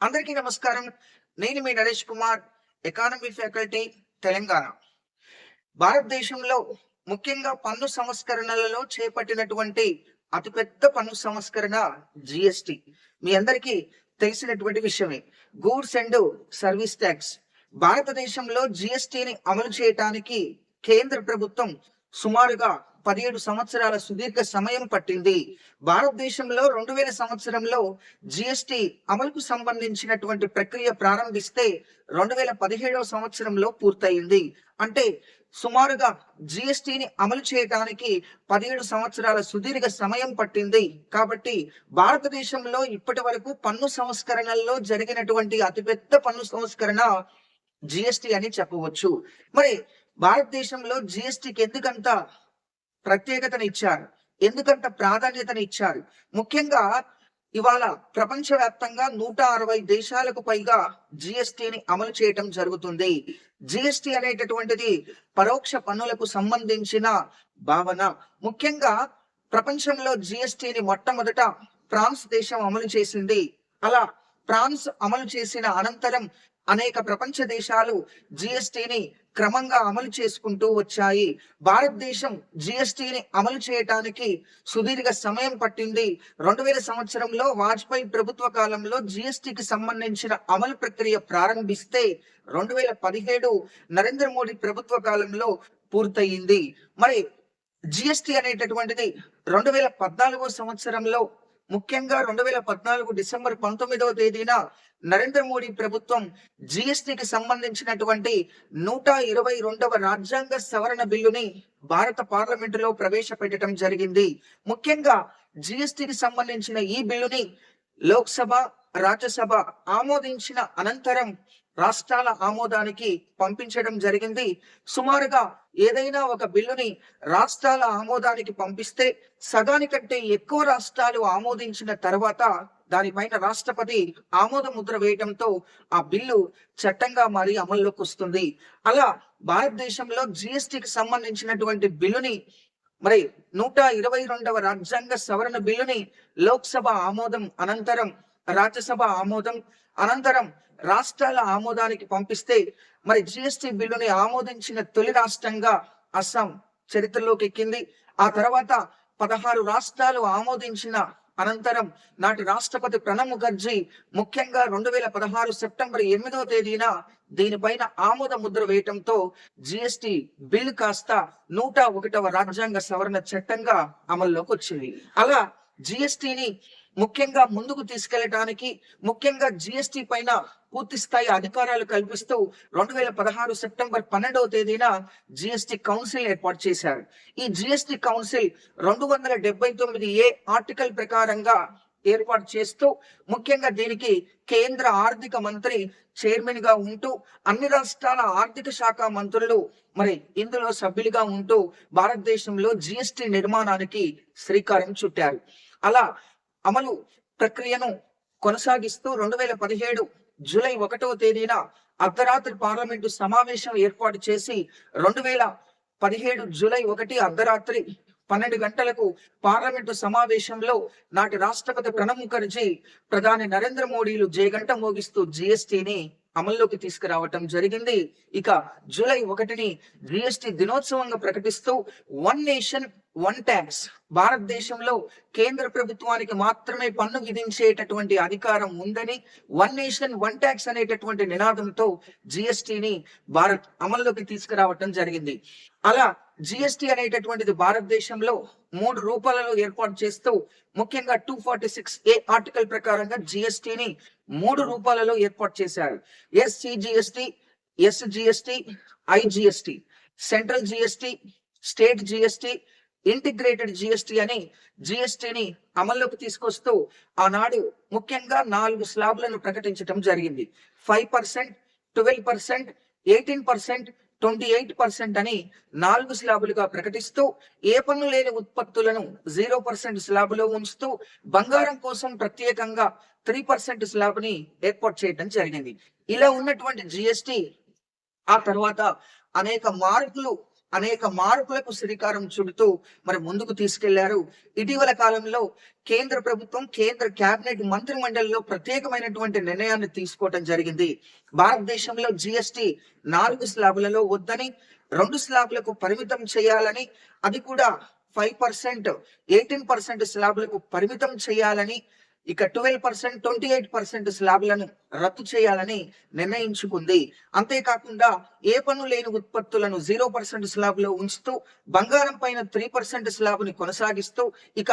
అందరికీ నమస్కారం. నేను మీ నరేష్ కుమార్, ఎకానమీ ఫ్యాకల్టీ, తెలంగాణ. భారతదేశంలో ముఖ్యంగా పన్ను సంస్కరణలలో చేపట్టినటువంటి అతిపెద్ద పన్ను సంస్కరణ జీఎస్టీ. మీ అందరికీ తెలిసినటువంటి విషయమే. Goods and service tax. భారతదేశంలో జీఎస్టీని అమలు చేయటానికి కేంద్ర ప్రభుత్వం సుమారుగా 17 సంవత్సరాల సుదీర్ఘ సమయం పట్టింది. భారతదేశంలో 2000 సంవత్సరంలో జీఎస్టీ అమలుకు సంబంధించినటువంటి ప్రక్రియ ప్రారంభిస్తే 2017 సంవత్సరంలో పూర్తయింది. అంటే సుమారుగా జీఎస్టీని అమలు చేయడానికి 17 సంవత్సరాల సుదీర్ఘ సమయం పట్టింది. కాబట్టి భారతదేశంలో ఇప్పటి వరకు పన్ను సంస్కరణల్లో జరిగినటువంటి అతిపెద్ద పన్ను సంస్కరణ జీఎస్టీ అని చెప్పవచ్చు. మరి భారతదేశంలో జీఎస్టీకి ఎందుకంత ప్రత్యేకతనిచ్చారు? ఎందుకంత ప్రాధాన్యతనిచ్చారు? ముఖ్యంగా ఇవాళ ప్రపంచవ్యాప్తంగా 160 దేశాలకు పైగా జీఎస్టీని అమలు చేయటం జరుగుతుంది. జీఎస్టీ అనేటటువంటిది పరోక్ష పన్నులకు సంబంధించిన భావన. ముఖ్యంగా ప్రపంచంలో జీఎస్టీని మొట్టమొదట ఫ్రాన్స్ దేశం అమలు చేసింది. అలా ఫ్రాన్స్ అమలు చేసిన అనంతరం అనేక ప్రపంచ దేశాలు జీఎస్టీని క్రమంగా అమలు చేసుకుంటూ వచ్చాయి. భారతదేశం జీఎస్టీని అమలు చేయటానికి సుదీర్ఘ సమయం పట్టింది. 2000 సంవత్సరంలో వాజ్పేయి ప్రభుత్వ కాలంలో జీఎస్టీకి సంబంధించిన అమలు ప్రక్రియ ప్రారంభిస్తే 2017 నరేంద్ర మోడీ ప్రభుత్వ కాలంలో పూర్తయింది. మరి జీఎస్టీ అనేటటువంటిది 2014 సంవత్సరంలో ముఖ్యంగా 2014 డిసెంబర్ 19వ తేదీన నరేంద్ర మోడీ ప్రభుత్వం జీఎస్టీకి సంబంధించినటువంటి 122వ రాజ్యాంగ సవరణ బిల్లుని భారత పార్లమెంటులో ప్రవేశపెట్టడం జరిగింది. ముఖ్యంగా జీఎస్టీకి సంబంధించిన ఈ బిల్లుని లోక్సభ, రాజ్యసభ ఆమోదించిన అనంతరం రాష్ట్రాల ఆమోదానికి పంపించడం జరిగింది. సుమారుగా ఏదైనా ఒక బిల్లుని రాష్ట్రాల ఆమోదానికి పంపిస్తే సగానికంటే ఎక్కువ రాష్ట్రాలు ఆమోదించిన తర్వాత దానిపైన రాష్ట్రపతి ఆమోద ముద్ర వేయడంతో ఆ బిల్లు చట్టంగా మారి అమల్లోకి వస్తుంది. అలా భారతదేశంలో జీఎస్టీకి సంబంధించినటువంటి బిల్లుని మరి 122వ రాజ్యాంగ సవరణ బిల్లుని లోక్సభ ఆమోదం అనంతరం, రాజ్యసభ ఆమోదం అనంతరం రాష్ట్రాల ఆమోదానికి పంపిస్తే మరి జీఎస్టీ బిల్లుని ఆమోదించిన తొలి రాష్ట్రంగా అస్సాం చరిత్రలోకి ఎక్కింది. ఆ తర్వాత 16 రాష్ట్రాలు ఆమోదించిన అనంతరం నాటి రాష్ట్రపతి ప్రణబ్ ముఖర్జీ ముఖ్యంగా 2016 సెప్టెంబర్ 8వ తేదీన దీనిపైన ఆమోద ముద్ర వేయటంతో జీఎస్టీ బిల్ కాస్త 101వ రాజ్యాంగ సవరణ చట్టంగా అమల్లోకి వచ్చింది. అలా జీఎస్టీని ముఖ్యంగా ముందుకు తీసుకెళ్లడానికి, ముఖ్యంగా జీఎస్టీ పైన పూర్తి స్థాయి అధికారాలు కల్పిస్తూ 2016 సెప్టెంబర్ 12వ తేదీన జీఎస్టీ కౌన్సిల్ ఏర్పాటు చేశారు. ఈ జీఎస్టీ కౌన్సిల్ 279A ఆర్టికల్ ప్రకారంగా ఏర్పాటు చేస్తూ ముఖ్యంగా దీనికి కేంద్ర ఆర్థిక మంత్రి చైర్మన్ గా ఉంటూ అన్ని రాష్ట్రాల ఆర్థిక శాఖ మంత్రులు మరి ఇందులో సభ్యులుగా ఉంటూ భారతదేశంలో జీఎస్టీ నిర్మాణానికి శ్రీకారం చుట్టారు. అలా అమలు ప్రక్రియను కొనసాగిస్తూ 2017 జూలై 1వ తేదీన అర్ధరాత్రి పార్లమెంటు సమావేశం ఏర్పాటు చేసి 2017 జూలై 1 అర్ధరాత్రి 12 గంటలకు పార్లమెంటు సమావేశంలో నాటి రాష్ట్రపతి ప్రణబ్ ముఖర్జీ, ప్రధాని నరేంద్ర మోడీలు జయగంట మోగిస్తూ జీఎస్టీని అమల్లోకి తీసుకురావటం జరిగింది. ఇక జూలై 1ని జీఎస్టీ దినోత్సవంగా ప్రకటిస్తూ వన్ నేషన్ వన్ ట్యాక్స్, భారతదేశంలో కేంద్ర ప్రభుత్వానికి మాత్రమే పన్ను విధించేటటువంటి అధికారం ఉందని వన్ నేషన్ వన్ ట్యాక్స్ అనేటటువంటి నినాదంతో జీఎస్టీని భారత్ అమల్లోకి తీసుకురావటం జరిగింది. అలా జీఎస్టీ అనేటటువంటిది భారతదేశంలో 3 రూపాలలో ఏర్పాటు చేస్తూ ముఖ్యంగా 246A ఆర్టికల్ ప్రకారంగా జీఎస్టీని 3 రూపాలలో ఏర్పాటు చేశారు. SCGST, SGST, IGST, central GST, state GST, integrated GST అని జిఎస్టీని అమల్లోకి తీసుకొస్తూ ఆనాడు ముఖ్యంగా 4 స్లాబ్లను ప్రకటించడం జరిగింది. 5%, 12%, 18%, 28% అని 4 స్లాబులుగా ప్రకటిస్తూ ఏ పన్ను లేని ఉత్పత్తులను 0% స్లాబులో ఉంచుతూ బంగారం కోసం ప్రత్యేకంగా 3% స్లాబ్ని ఏర్పాటు చేయడం జరిగింది. ఇలా ఉన్నటువంటి జిఎస్టీ ఆ తర్వాత అనేక మార్పులు అనేక మార్పులకు శ్రీకారం చుడుతూ మరి ముందుకు తీసుకెళ్లారు. ఇటీవల కాలంలో కేంద్ర ప్రభుత్వం, కేంద్ర కేబినెట్ మంత్రి మండలిలో ప్రత్యేకమైనటువంటి నిర్ణయాన్ని తీసుకోవడం జరిగింది. భారతదేశంలో జిఎస్టి 4 స్లాబులలో వద్దని 2 స్లాబులకు పరిమితం చేయాలని, అది కూడా 5%, 18% స్లాబులకు పరిమితం చేయాలని, ఇక 12%, 28% స్లాబులను రద్దు చేయాలని నిర్ణయించుకుంది. అంతేకాకుండా ఏ పన్ను లేని ఉత్పత్తులను 0% స్లాబ్లో ఉంచుతూ బంగారం పైన 3% స్లాబ్ని కొనసాగిస్తూ, ఇక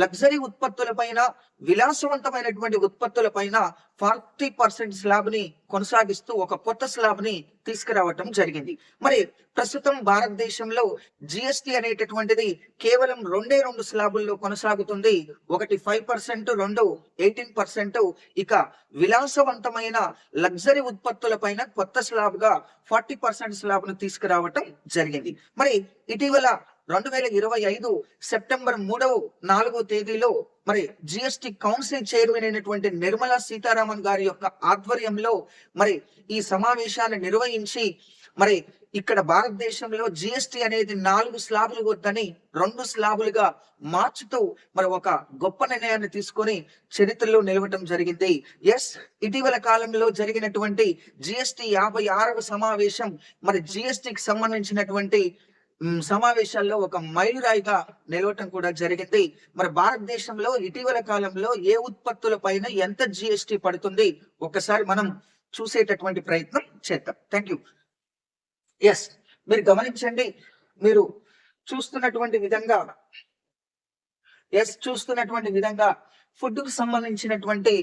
లగ్జరీ ఉత్పత్తుల పైన, విలాసవంతమైనటువంటి ఉత్పత్తుల పైన 40% స్లాబ్ని కొనసాగిస్తూ ఒక కొత్త స్లాబ్ని తీసుకురావటం జరిగింది. మరి ప్రస్తుతం భారతదేశంలో జిఎస్టి అనేటటువంటిది కేవలం 2 స్లాబుల్లో కొనసాగుతుంది. ఒకటి 5%, 2 18%. ఇక విలాసవంతమైన లగ్జరీ ఉత్పత్తుల పైన కొత్త స్లాబ్ గా 40% స్లాబ్ ను తీసుకురావటం జరిగింది. మరి ఇటీవల 2025 సెప్టెంబర్ 3వ 4వ తేదీలో మరి జిఎస్టి కౌన్సిల్ చైర్మన్ అయినటువంటి నిర్మలా సీతారామన్ గారి యొక్క ఆధ్వర్యంలో మరి ఈ సమావేశాన్ని నిర్వహించి మరి ఇక్కడ భారతదేశంలో జిఎస్టి అనేది 4 స్లాబులు వద్దని 2 స్లాబులుగా మార్చుతూ మరి ఒక గొప్ప నిర్ణయాన్ని తీసుకొని చరిత్రలో నిలవటం జరిగింది. ఇటీవల కాలంలో జరిగినటువంటి జిఎస్టి 56వ సమావేశం మరి జిఎస్టికి సంబంధించినటువంటి సమావేశాల్లో ఒక మైలురాయిగా నిలవటం కూడా జరిగింది. మరి భారతదేశంలో ఇటీవల కాలంలో ఏ ఉత్పత్తుల పైన ఎంత జిఎస్టి పడుతుంది ఒకసారి మనం చూసేటటువంటి ప్రయత్నం చేద్దాం. Thank you. మీరు గమనించండి, మీరు చూస్తున్నటువంటి విధంగా ఫుడ్ కు సంబంధించినటువంటి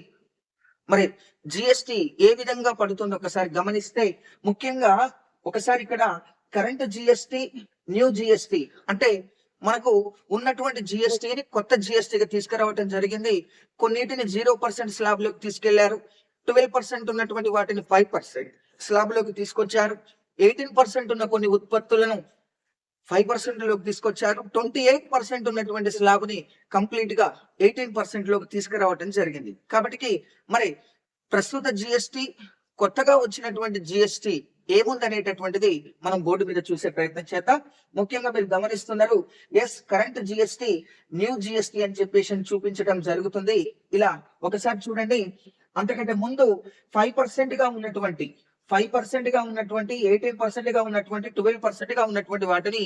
మరి జిఎస్టి ఏ విధంగా పడుతుందో ఒకసారి గమనిస్తే, ముఖ్యంగా ఒకసారి ఇక్కడ కరెంట్ జిఎస్టి, న్యూ జిఎస్టి అంటే మనకు ఉన్నటువంటి జిఎస్టిని కొత్త జిఎస్టిగా తీసుకురావటం జరిగింది. కొన్నిటిని 0% స్లాబ్ లోకి తీసుకెళ్లారు. 12% ఉన్నటువంటి వాటిని 5% స్లాబ్ లోకి తీసుకొచ్చారు. 18% ఉన్న కొన్ని ఉత్పత్తులను 5% లోకి తీసుకొచ్చారు. 28% ఉన్నటువంటి స్లాబ్ ని కంప్లీట్ గా 18% లోకి తీసుకురావటం జరిగింది. కాబట్టి మరి ప్రస్తుత జిఎస్టి, కొత్తగా వచ్చినటువంటి జిఎస్టి ఏముందనేటటువంటిది మనం బోర్డు మీద చూసే ప్రయత్నం చేద్దాం. ముఖ్యంగా మీరు గమనిస్తున్నారు, కరెంట్ జిఎస్టి, న్యూ జిఎస్టి అని చెప్పేసి చూపించడం జరుగుతుంది. ఇలా ఒకసారి చూడండి, అంతకంటే ముందు 5% గా ఉన్నటువంటి 18% గా ఉన్నటువంటి 12% గా ఉన్నటువంటి వాటిని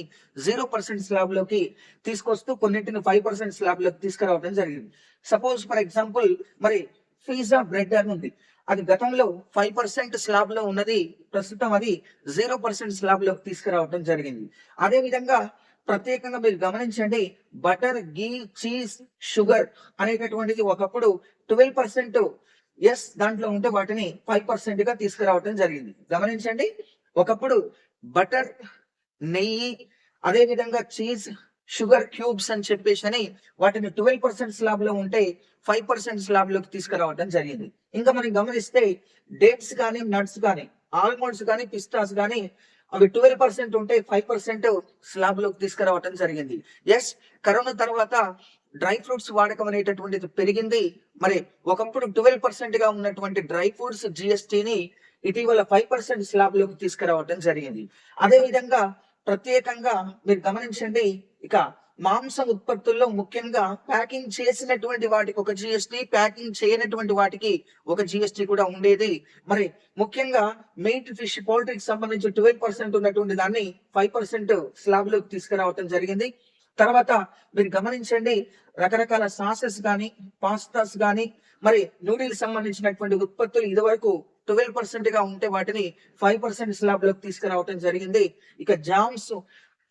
0% స్లాబ్ లోకి తీసుకొస్తూ కొన్నింటిని 5% స్లాబ్ లోకి తీసుకురావడం జరిగింది. సపోజ్ ఫర్ ఎగ్జాంపుల్ మరి పిజ్జా బ్రెడ్ అని ఉంది. అది గతంలో 5% స్లాబ్ లో ఉన్నది, ప్రస్తుతం అది 0% స్లాబ్ లోకి తీసుకురావడం జరిగింది. అదే విధంగా ప్రత్యేకంగా మీరు గమనించండి, బటర్, గీ, చీజ్, షుగర్ అనేటటువంటిది ఒకప్పుడు 12% దాంట్లో ఉంటే వాటిని 5% గా తీసుకురావడం జరిగింది. గమనించండి, ఒకప్పుడు బటర్, నెయ్యి, అదే విధంగా చీజ్, షుగర్ క్యూబ్స్ అని చెప్పేసి వాటిని 12% స్లాబ్ లో ఉంటే 5% స్లాబ్ లోకి తీసుకురావడం జరిగింది. ఇంకా మనం గమనిస్తే డేట్స్ కానీ, నట్స్ కానీ, ఆల్మండ్స్ కానీ, పిస్తాస్ కానీ అవి 12% ఉంటే 5% స్లాబ్ లోకి తీసుకురావడం జరిగింది. కరోనా తర్వాత డ్రై ఫ్రూట్స్ వాడకం అనేటటువంటిది పెరిగింది. మరి ఒకప్పుడు 12% గా ఉన్నటువంటి డ్రై ఫ్రూట్స్ జిఎస్టిని ఇటీవల 5% స్లాబ్ లోకి తీసుకురావడం జరిగింది. అదే విధంగా ప్రత్యేకంగా మీరు గమనించండి, ఇక మాంసం ఉత్పత్తుల్లో ముఖ్యంగా ప్యాకింగ్ చేసినటువంటి వాటికి ఒక జిఎస్టి, ప్యాకింగ్ చేయనటువంటి వాటికి ఒక జిఎస్టి కూడా ఉండేది. మరి ముఖ్యంగా మీట్, ఫిష్, పౌల్ట్రీకి సంబంధించి 12% ఉన్నటువంటి దాన్ని 5% స్లాబ్ లోకి తీసుకురావడం జరిగింది. తర్వాత మీరు గమనించండి, రకరకాల సాసెస్ కానీ, పాస్తాస్ కానీ, మరి నూడిల్స్ సంబంధించినటువంటి ఉత్పత్తులు ఇదివరకు 12% గా ఉంటే వాటిని 5% స్లాబ్ లోకి తీసుకురావడం జరిగింది. ఇక జామ్స్,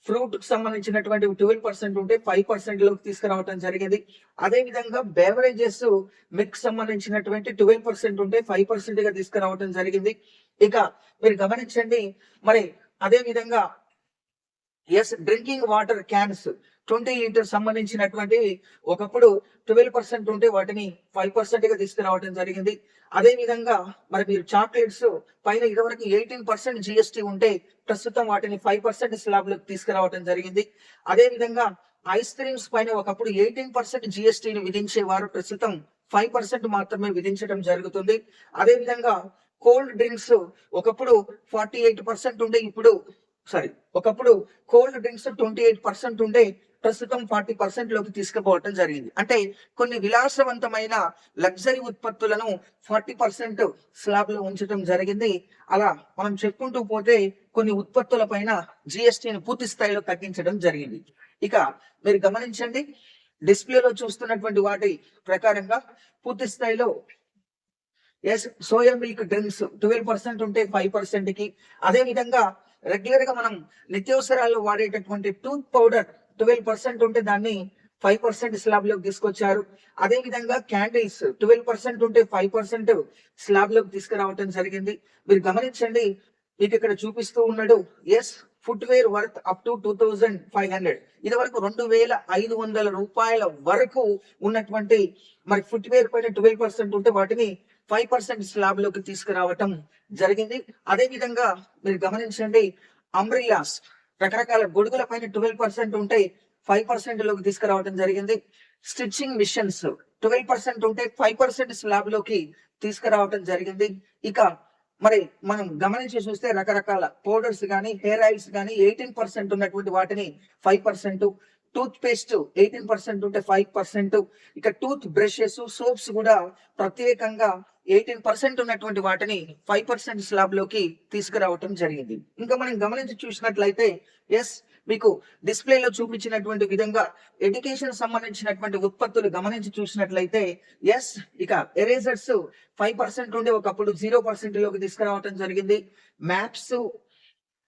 ఫ్రూట్ కు సంబంధించినటువంటి 12% ఉంటే 5% లోకి తీసుకురావడం జరిగింది. అదే విధంగా బెవరేజెస్, మిల్క్ సంబంధించినటువంటి 12% ఉంటే 5% గా తీసుకురావడం జరిగింది. ఇక మీరు గమనించండి, మరి అదే విధంగా డ్రింకింగ్ వాటర్ క్యాన్స్ 20 లీటర్స్ సంబంధించినటువంటి ఒకప్పుడు 12% ఉంటే వాటిని 5% గా తీసుకురావడం జరిగింది. అదే విధంగా మరి మీరు చాక్లెట్స్ పైన ఇదివరకు 18% జిఎస్టి ఉంటే ప్రస్తుతం వాటిని 5% స్లాబ్ లోకి తీసుకురావడం జరిగింది. అదే విధంగా ఐస్ క్రీమ్స్ పైన ఒకప్పుడు 18% జిఎస్టిని విధించేవారు, ప్రస్తుతం 5% మాత్రమే విధించడం జరుగుతుంది. అదే విధంగా కోల్డ్ డ్రింక్స్ ఒకప్పుడు 48% ఉండే ఇప్పుడు సారీ ఒకప్పుడు కోల్డ్ డ్రింక్స్ 28% ఉండే ప్రస్తుతం 40% లోకి తీసుకుపోవటం జరిగింది. అంటే కొన్ని విలాసవంతమైన లగ్జరీ ఉత్పత్తులను 40% స్లాబ్ లో ఉంచడం జరిగింది. అలా మనం చెప్పుకుంటూ పోతే కొన్ని ఉత్పత్తుల పైన జిఎస్టీని పూర్తి స్థాయిలో తగ్గించడం జరిగింది. ఇక మీరు గమనించండి, డిస్ప్లేలో చూస్తున్నటువంటి వాటి ప్రకారంగా పూర్తి స్థాయిలో సోయా మిల్క్ డ్రింక్స్ 12% ఉంటే 5% కి, అదే విధంగా రెగ్యులర్ గా మనం నిత్యావసరాల్లో వాడేటటువంటి టూత్ పౌడర్ 12% ఉంటే దాన్ని 5% స్లాబ్ లోకి తీసుకొచ్చారు. అదే విధంగా క్యాండిల్స్ 12% ఉంటే 5% స్లాబ్ లోకి తీసుకురావటం జరిగింది. మీరు గమనించండి, మీకు ఇక్కడ చూపిస్తూ ఉన్నాడు ఫుట్వేర్ వర్త్ అప్ టు 2500, ఇది వరకు 2500 రూపాయల వరకు ఉన్నటువంటి మరి ఫుట్వేర్ పైన 12% ఉంటే వాటిని 5% స్లాబ్ లోకి తీసుకురావటం జరిగింది. అదే విధంగా మీరు గమనించండి, అంబ్రిల్లాస్ రకరకాల గొడుగుల పైన 12% ఉంటే 5% లోకి తీసుకురావటం జరిగింది. స్టిచ్చింగ్ మిషన్స్ 12% ఉంటే 5% స్లాబ్ లోకి తీసుకురావటం జరిగింది. ఇక మరి మనం గమనించి చూస్తే రకరకాల పౌడర్స్ కానీ హెయిర్ ఆయిల్స్ కానీ 18% ఉన్నటువంటి వాటిని 5%, టూత్ పేస్ట్ 18% ఉంటే 5%, ఇక టూత్ బ్రషెస్ సోప్స్ కూడా ప్రత్యేకంగా 18% ఉన్నటువంటి వాటిని 5% స్లాబ్ లోకి తీసుకురావటం జరిగింది. ఇంకా మనం గమనించి చూసినట్లయితే మీకు డిస్ప్లేలో చూపించినటువంటి విధంగా ఎడ్యుకేషన్ సంబంధించినటువంటి ఉత్పత్తులు గమనించి చూసినట్లయితే ఇక ఎరేజర్స్ 5% ఉండే ఒకప్పుడు 0% లోకి తీసుకురావటం జరిగింది. మ్యాప్స్,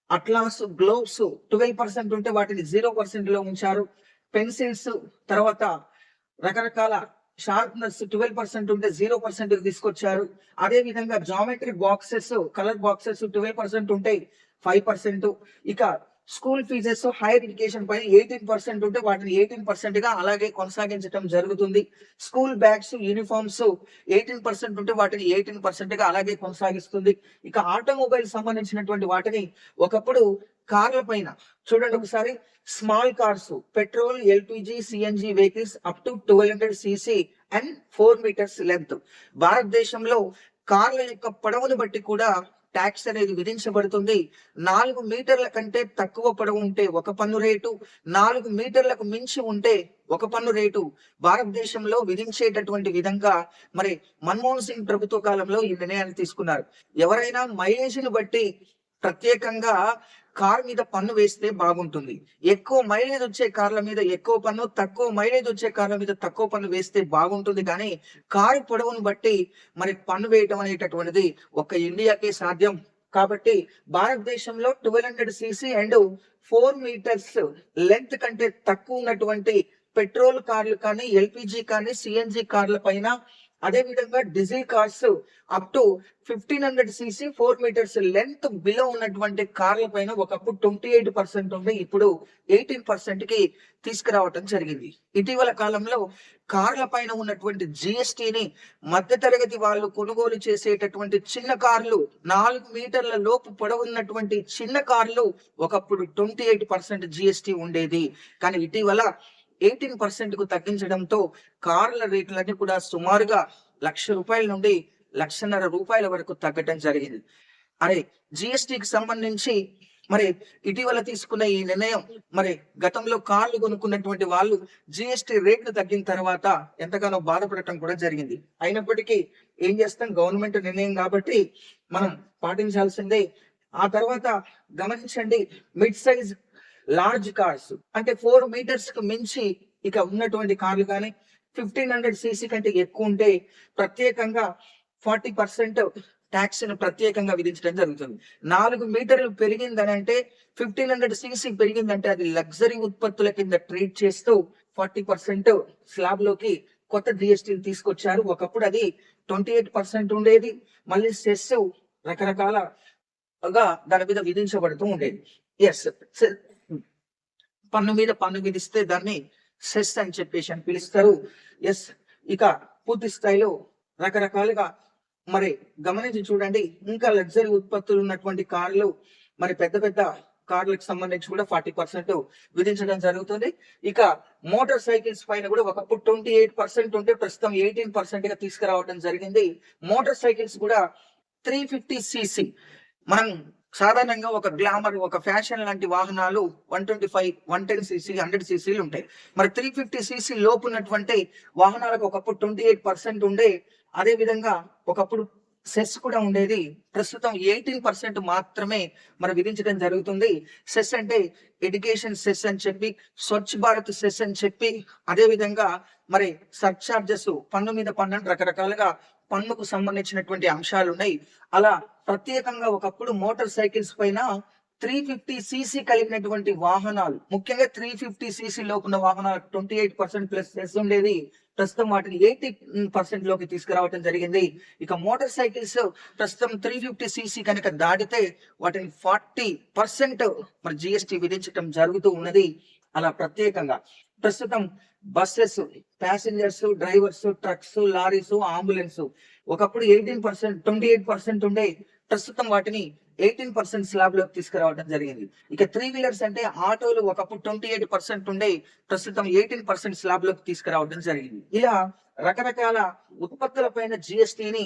అట్లాస్, గ్లోవ్స్ 12% ఉంటే వాటిని 0% లో ఉంచారు. పెన్సిల్స్, తర్వాత రకరకాల షార్ప్నర్స్ 12% ఉంటే 0% తీసుకొచ్చారు. అదే విధంగా జామెట్రిక్ బాక్సెస్, కలర్ బాక్సెస్ 12% ఉంటే 5%. ఇక స్కూల్ ఫీజెస్ హైయర్ ఎడ్యుకేషన్ పైన 18% ఉంటే వాటిని 18% గా అలాగే కొనసాగించడం జరుగుతుంది. స్కూల్ బ్యాగ్స్, యూనిఫామ్స్ 18% ఉంటే వాటిని 18% గా అలాగే కొనసాగిస్తుంది. ఇక ఆటోమొబైల్ సంబంధించినటువంటి వాటిని ఒకప్పుడు కార్ల పైన చూడండి ఒకసారి, small cars, petrol, LPG, CNG vehicles up to 1200 cc and 4 meters length. భారతదేశంలో కార్ల యొక్క పొడవును బట్టి కూడా ట్యాక్స్ అనేది విధించబడుతుంది. 4 మీటర్ల కంటే తక్కువ పొడవు ఉంటే ఒక పన్ను రేటు, 4 మీటర్లకు మించి ఉంటే ఒక పన్ను రేటు భారతదేశంలో విధించేటటువంటి విధంగా మరి మన్మోహన్ సింగ్ ప్రభుత్వ కాలంలో ఈ నిర్ణయాన్ని తీసుకున్నారు. ఎవరైనా మైలేజ్ ని బట్టి ప్రత్యేకంగా కార్ మీద పన్ను వేస్తే బాగుంటుంది. ఎక్కువ మైలేజ్ వచ్చే కార్ల మీద ఎక్కువ పన్ను, తక్కువ మైలేజ్ వచ్చే కార్ల మీద తక్కువ పన్ను వేస్తే బాగుంటుంది. కానీ కారు పొడవును బట్టి మరి పన్ను వేయటం అనేటటువంటిది ఒక్క ఇండియాకే సాధ్యం. కాబట్టి భారతదేశంలో 1200 cc అండ్ 4 meters లెంత్ కంటే తక్కువ ఉన్నటువంటి పెట్రోల్ కార్లు కానీ, ఎల్పిజి కానీ, సిఎన్జి కార్ల పైన, అదే విధంగా diesel cars up to 1500 cc 4 meters length below ఉన్నటువంటి కార్ల పైన ఒకప్పుడు 28% ఉంటే ఇప్పుడు 18% కి తీసుకురావటం జరిగింది. ఇటీవల కాలంలో కార్ల పైన ఉన్నటువంటి జిఎస్టీని మధ్యతరగతి వాళ్ళు కొనుగోలు చేసేటటువంటి చిన్న కార్లు, 4 మీటర్ల లోపు పొడవున్నటువంటి చిన్న కార్లు ఒకప్పుడు 28% జిఎస్టీ ఉండేది. కానీ ఇటీవల 18% కు తగ్గించడంతో కార్ల రేట్లన్నీ కూడా సుమారుగా ₹1,00,000 నుండి ₹1,50,000 వరకు తగ్గటం జరిగింది. అరే జిఎస్టీకి సంబంధించి మరి ఇటీవల తీసుకున్న ఈ నిర్ణయం మరి గతంలో కార్లు కొనుక్కున్నటువంటి వాళ్ళు జిఎస్టీ రేట్లు తగ్గిన తర్వాత ఎంతగానో బాధపడటం కూడా జరిగింది. అయినప్పటికీ ఏం చేస్తాం, గవర్నమెంట్ నిర్ణయం కాబట్టి మనం పాటించాల్సిందే. ఆ తర్వాత గమనించండి, మిడ్ సైజ్ లార్జ్ కార్స్ అంటే 4 meters కు మించి ఇక ఉన్నటువంటి కార్లు కానీ 1500 cc కంటే ఎక్కువ ఉంటే ప్రత్యేకంగా 40% ట్యాక్స్ ను ప్రత్యేకంగా విధించడం జరుగుతుంది. 4 మీటర్లు పెరిగిందని అంటే 1500 cc పెరిగిందంటే అది లగ్జరీ ఉత్పత్తుల కింద ట్రీట్ చేస్తూ 40% స్లాబ్ లోకి కొత్త జిఎస్టీని తీసుకొచ్చారు. ఒకప్పుడు అది 28% ఉండేది. మళ్ళీ సెస్ రకరకాలగా దాని మీద విధించబడుతూ ఉండేది. పన్ను మీద పన్ను విధిస్తే దాన్ని సెస్ అని చెప్పేసి అని పిలుస్తారు. ఇక పూర్తి స్థాయిలో రకరకాలుగా మరి గమనించి చూడండి, ఇంకా లగ్జరీ ఉత్పత్తులు ఉన్నటువంటి కార్లు మరి పెద్ద పెద్ద కార్లకు సంబంధించి కూడా 40% విధించడం జరుగుతుంది. ఇక మోటార్ సైకిల్స్ పైన కూడా ఒకప్పుడు 28% ఉంటే ప్రస్తుతం 18% గా తీసుకురావడం జరిగింది. మోటార్ సైకిల్స్ కూడా 350 cc మనం సాధారణంగా ఒక గ్లామర్, ఒక ఫ్యాషన్ లాంటి వాహనాలు 125, 110 సీసీ, 100 సీసీలు ఉంటాయి. మరి 350 సీసీ లోపు ఉన్నటువంటి వాహనాలకు ఒకప్పుడు 28% ఉండే, అదే విధంగా ఒకప్పుడు సెస్ కూడా ఉండేది. ప్రస్తుతం 18% మాత్రమే మరి విధించడం జరుగుతుంది. సెస్ అంటే ఎడ్యుకేషన్ సెస్ అని చెప్పి, స్వచ్ఛ భారత్ సెస్ అని చెప్పి, అదే విధంగా మరి సర్చార్జెస్, పన్ను మీద పన్ను అని రకరకాలుగా పన్నుకు సంబంధించినటువంటి అంశాలు ఉన్నాయి. అలా ప్రత్యేకంగా ఒకప్పుడు మోటార్ సైకిల్స్ పైన 350 సీసీ కలిగినటువంటి వాహనాలు, ముఖ్యంగా 350 సీసీ లోపున్న వాహనాలు 28% ప్లస్ సెస్ ఉండేది. ప్రస్తుతం వాటిని 80% లోకి తీసుకురావడం జరిగింది. ఇక మోటార్ సైకిల్స్ ప్రస్తుతం 350 సీసీ కనుక దాటితే వాటిని 40% మరి జిఎస్టి విధించడం జరుగుతూ ఉన్నది. అలా ప్రత్యేకంగా ప్రస్తుతం buses, passengers, drivers, trucks, lorries, ambulance ఒకప్పుడు 18%, 28% ఉండే, ప్రస్తుతం వాటిని 18% స్లాబ్ లోకి తీసుకురావడం జరిగింది. ఇక 3 వీలర్స్ అంటే ఆటోలు ఒకప్పుడు 28% ఉండే, ప్రస్తుతం 18% స్లాబ్ లోకి తీసుకురావడం జరిగింది. ఇలా రకరకాల ఉత్పత్తుల పైన జిఎస్టిని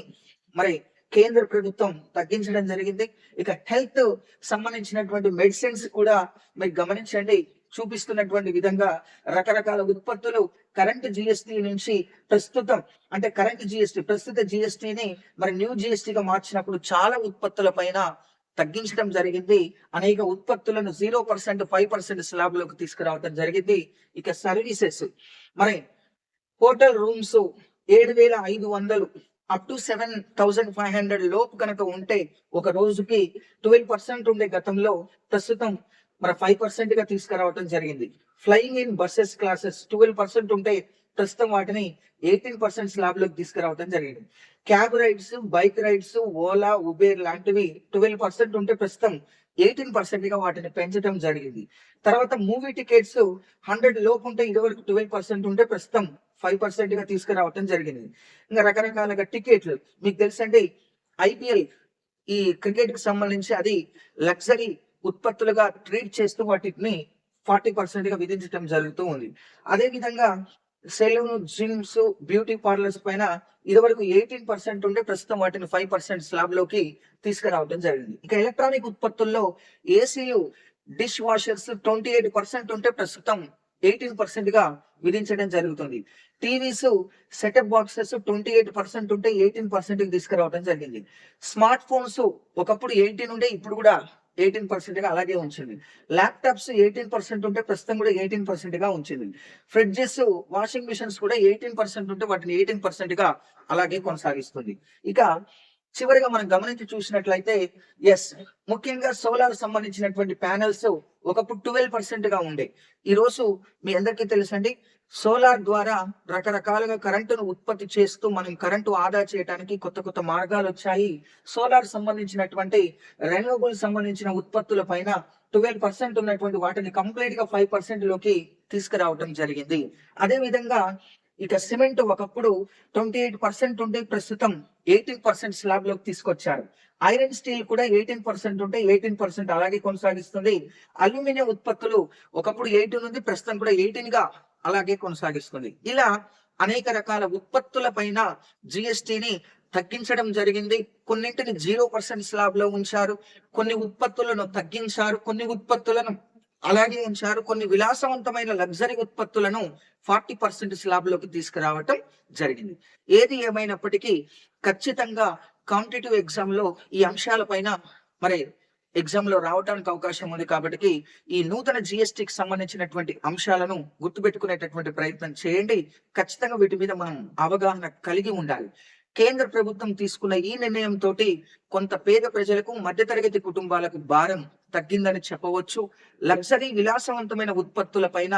మరి కేంద్ర ప్రభుత్వం తగ్గించడం జరిగింది. ఇక హెల్త్ సంబంధించినటువంటి మెడిసిన్స్ కూడా మీరు గమనించండి, చూపిస్తున్నటువంటి విధంగా రకరకాల ఉత్పత్తులు కరెంట్ జిఎస్టి నుంచి ప్రస్తుతం అంటే కరెంట్ జిఎస్టి ప్రస్తుత జిఎస్టిని మరి న్యూ జిఎస్టిగా మార్చినప్పుడు చాలా ఉత్పత్తుల పైన తగ్గించడం జరిగింది. అనేక ఉత్పత్తులను 0%, 5% స్లాబ్ లోకి తీసుకురావడం జరిగింది. ఇక సర్వీసెస్ మరి హోటల్ రూమ్స్ 7,500 అప్ టు 7,500 లోపు కనుక ఉంటే ఒక రోజుకి 12% ఉండే గతంలో ప్రస్తుతం మరి 5% గా తీసుకురావడం జరిగింది. ఫ్లయింగ్ ఇన్ బస్సెస్ క్లాసెస్ 12% ఉంటే ప్రస్తుతం వాటిని 18% స్లాబ్ లోకి తీసుకురావడం జరిగింది. Cab rides, bike rides, Ola, Uber లాంటివి 12% ఉంటే ప్రస్తుతం 18% గా వాటిని పెంచడం జరిగింది. తర్వాత మూవీ టికెట్స్ 100 లోపు ఉంటే ఇదివరకు 12% ఉంటే ప్రస్తుతం 5% గా తీసుకురావడం జరిగింది. ఇంకా రకరకాలుగా టికెట్లు మీకు తెలుసండి, ఐపీఎల్ ఈ క్రికెట్ కి సంబంధించి అది లగ్జరీ ఉత్పత్తులుగా ట్రీట్ చేస్తూ వాటిని 40% గా విధించడం జరుగుతూ ఉంది. అదే విధంగా సెలూన్, జిమ్స్, బ్యూటీ పార్లర్స్ పైన ఇదివరకు 18% ఉంటే ప్రస్తుతం వాటిని 5% స్లాబ్ లోకి తీసుకురావడం జరిగింది. ఇక ఎలక్ట్రానిక్ ఉత్పత్తుల్లో ఏసీలు, డిష్ వాషర్స్ 28% ఉంటే ప్రస్తుతం 18% గా విధించడం జరుగుతుంది. టీవీస్, సెటప్ బాక్సెస్ 28% ఉంటే 18% కి తీసుకురావడం జరిగింది. స్మార్ట్ ఫోన్స్ ఒకప్పుడు 18 ఉంటే ఇప్పుడు కూడా 18% గా అలాగే ఉంచింది. ల్యాప్టాప్స్ 18% ఉంటే ప్రస్తుతం కూడా 18% గా ఉంచింది. ఫ్రిడ్జెస్, వాషింగ్ మిషన్స్ కూడా 18% ఉంటే వాటిని 18% గా అలాగే కొనసాగిస్తుంది. ఇక చివరిగా మనం గమనించి చూసినట్లయితే ఎస్, ముఖ్యంగా సోలార్ సంబంధించినటువంటి ప్యానెల్స్ ఒకప్పుడు 12% గా ఉండే, ఈ రోజు మీ అందరికీ తెలుసండి, సోలార్ ద్వారా రకరకాలుగా కరెంటును ఉత్పత్తి చేస్తూ మనం కరెంటు ఆదా చేయడానికి కొత్త కొత్త మార్గాలు వచ్చాయి. సోలార్ సంబంధించినటువంటి రెన్యూవబుల్ సంబంధించిన ఉత్పత్తుల పైన 12% ఉన్నటువంటి వాటిని కంప్లీట్ గా 5% లోకి తీసుకురావడం జరిగింది. అదే విధంగా ఇక సిమెంట్ ఒకప్పుడు 28% ఉంటే ప్రస్తుతం 18% స్లాబ్ లోకి తీసుకొచ్చారు. ఐరన్ స్టీల్ కూడా 18% ఉంటే 18% అలాగే కొనసాగిస్తుంది. అల్యూమినియం ఉత్పత్తులు ఒకప్పుడు 18 ఉంది, ప్రస్తుతం కూడా 18 గా అలాగే కొనసాగిస్తుంది. ఇలా అనేక రకాల ఉత్పత్తుల పైన జిఎస్టిని తగ్గించడం జరిగింది. కొన్నింటిని 0% స్లాబ్ లో ఉంచారు, కొన్ని ఉత్పత్తులను తగ్గించారు, కొన్ని ఉత్పత్తులను అలాగే ఉంచారు, కొన్ని విలాసవంతమైన లగ్జరీ ఉత్పత్తులను 40% స్లాబ్ లోకి తీసుకురావటం జరిగింది. ఏది ఏమైనప్పటికీ ఖచ్చితంగా కాంపిటేటివ్ ఎగ్జామ్ లో ఈ అంశాలపైన మరి ఎగ్జామ్ లో రావడానికి అవకాశం ఉంది. కాబట్టి ఈ నూతన జిఎస్టికి సంబంధించినటువంటి అంశాలను గుర్తుపెట్టుకునేటటువంటి ప్రయత్నం చేయండి. ఖచ్చితంగా వీటి మీద మనం అవగాహన కలిగి ఉండాలి. కేంద్ర ప్రభుత్వం తీసుకున్న ఈ నిర్ణయం తోటి కొంత పేద ప్రజలకు, మధ్యతరగతి కుటుంబాలకు భారం తగ్గిందని చెప్పవచ్చు. లగ్జరీ విలాసవంతమైన ఉత్పత్తుల పైన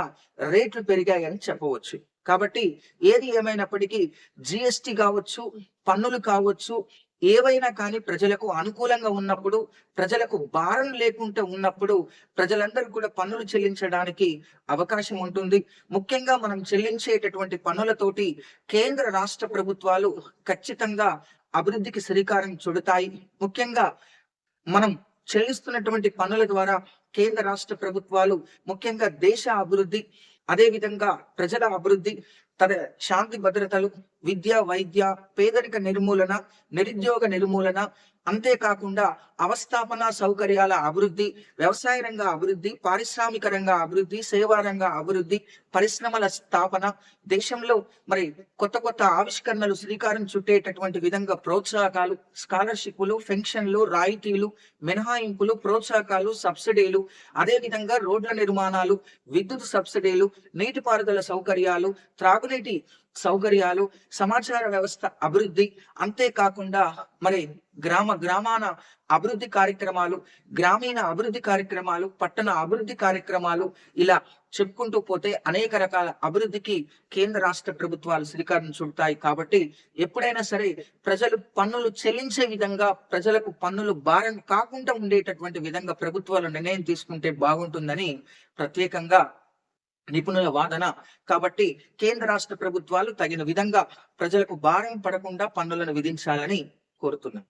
రేట్లు పెరిగాయని చెప్పవచ్చు. కాబట్టి ఏది ఏమైనప్పటికీ జిఎస్టి కావచ్చు, పన్నులు కావచ్చు, ఏవైనా కానీ ప్రజలకు అనుకూలంగా ఉన్నప్పుడు, ప్రజలకు భారం లేకుండా ఉన్నప్పుడు ప్రజలందరూ కూడా పన్నులు చెల్లించడానికి అవకాశం ఉంటుంది. ముఖ్యంగా మనం చెల్లించేటటువంటి పన్నులతోటి కేంద్ర రాష్ట్ర ప్రభుత్వాలు ఖచ్చితంగా అభివృద్ధికి శ్రీకారం చుడతాయి. ముఖ్యంగా మనం చెల్లిస్తున్నటువంటి పన్నుల ద్వారా కేంద్ర రాష్ట్ర ప్రభుత్వాలు ముఖ్యంగా దేశ అభివృద్ధి, అదే విధంగా ప్రజల అభివృద్ధి, తన శాంతి భద్రతలు, విద్య, వైద్య, పేదరిక నిర్మూలన, నిరుద్యోగ నిర్మూలన, అంతేకాకుండా అవస్థాపన సౌకర్యాల అభివృద్ధి, వ్యవసాయ రంగ అభివృద్ధి, పారిశ్రామిక రంగ అభివృద్ధి, సేవా రంగ అభివృద్ధి, పరిశ్రమల స్థాపన, దేశంలో మరి కొత్త కొత్త ఆవిష్కరణలు శ్రీకారం చుట్టేటటువంటి విధంగా ప్రోత్సాహకాలు, స్కాలర్షిప్లు, పెన్షన్లు, రాయితీలు, మినహాయింపులు, ప్రోత్సాహకాలు, సబ్సిడీలు, అదే విధంగా రోడ్ల నిర్మాణాలు, విద్యుత్ సబ్సిడీలు, నీటిపారుదల సౌకర్యాలు, త్రాగునీటి సౌకర్యాలు, సమాచార వ్యవస్థ అభివృద్ధి, అంతేకాకుండా మరి గ్రామాన అభివృద్ధి కార్యక్రమాలు, గ్రామీణ అభివృద్ధి కార్యక్రమాలు, పట్టణ అభివృద్ధి కార్యక్రమాలు, ఇలా చెప్పుకుంటూ పోతే అనేక రకాల అభివృద్ధికి కేంద్ర రాష్ట్ర ప్రభుత్వాలు శ్రీకారం చుడతాయి. కాబట్టి ఎప్పుడైనా సరే ప్రజలు పన్నులు చెల్లించే విధంగా, ప్రజలకు పన్నులు భారం కాకుండా ఉండేటటువంటి విధంగా ప్రభుత్వాలు నిర్ణయం తీసుకుంటే బాగుంటుందని ప్రత్యేకంగా నిపుణుల వాదన. కాబట్టి కేంద్ర రాష్ట్ర ప్రభుత్వాలు తగిన విధంగా ప్రజలకు భారం పడకుండా పన్నులను విధించాలని కోరుతున్నాం.